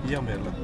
Iya Mela.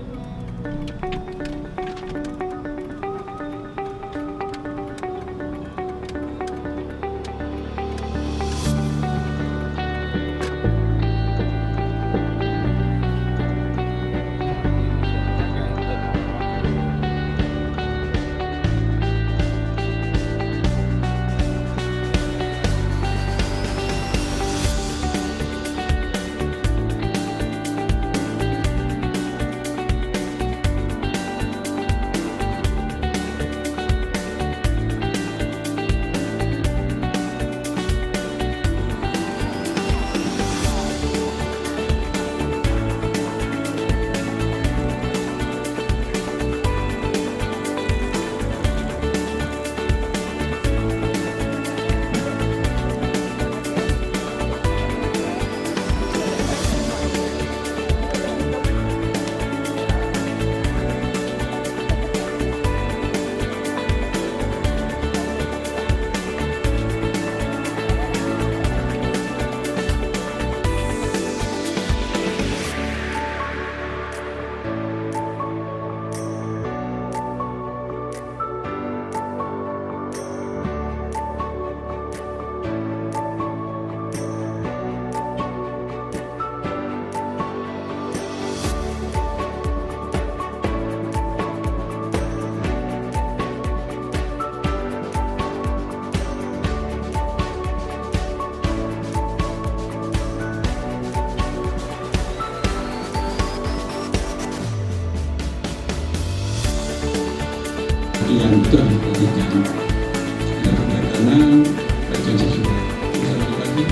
yang itu harus diperhatikan. Ada perdagangan, pelecehan seksual. Bisa lanjut lagi.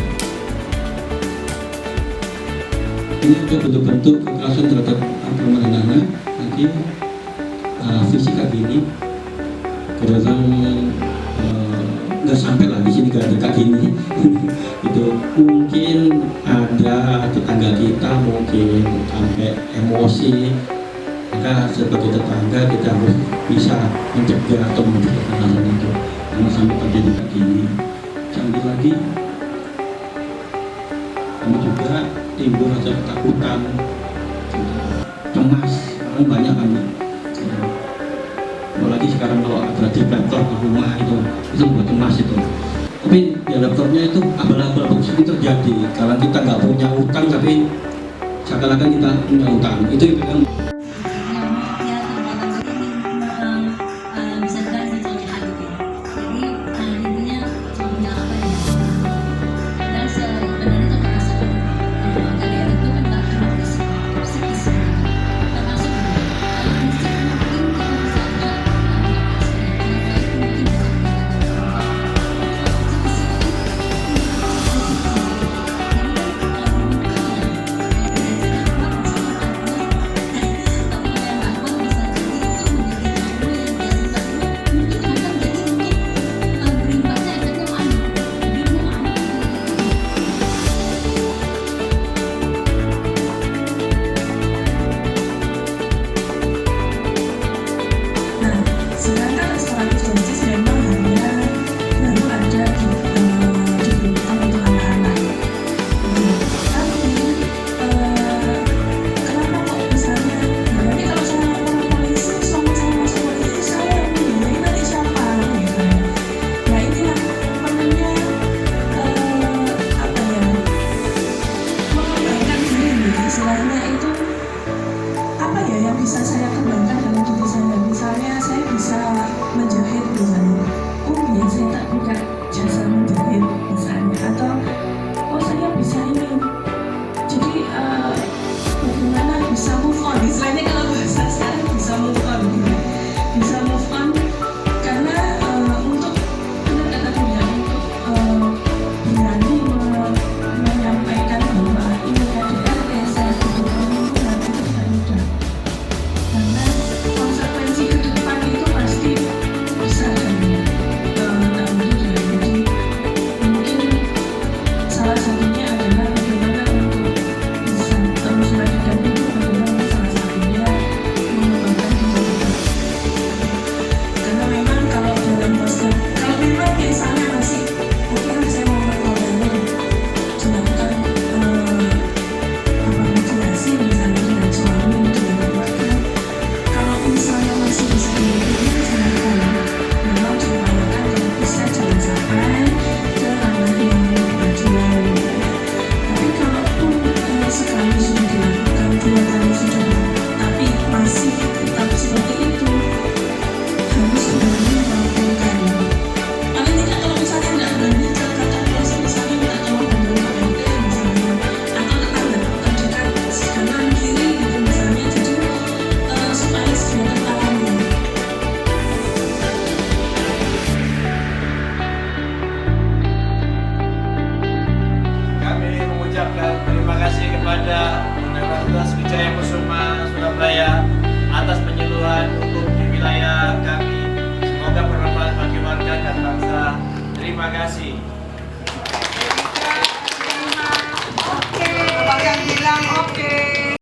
Ini juga bentuk-bentuk kekerasan terhadap perempuan dan anak. Nanti fisik kaki ini kadang nggak sampai lah di sini nggak ada kaki ini. Itu mungkin ada tetangga kita mungkin sampai emosi. Maka sebagai tetangga kita harus bisa mencegah atau mencegah hal itu karena sampai terjadi kayak gini. Sambil lagi kami juga timbul rasa ketakutan, cemas, orang banyak kan, apalagi sekarang kalau ada depletor di rumah itu buat cemas itu. Tapi di laptopnya itu abal-abal itu terjadi kalau kita nggak punya utang tapi seakan-akan kita punya utang itu kan. kata terima kasih.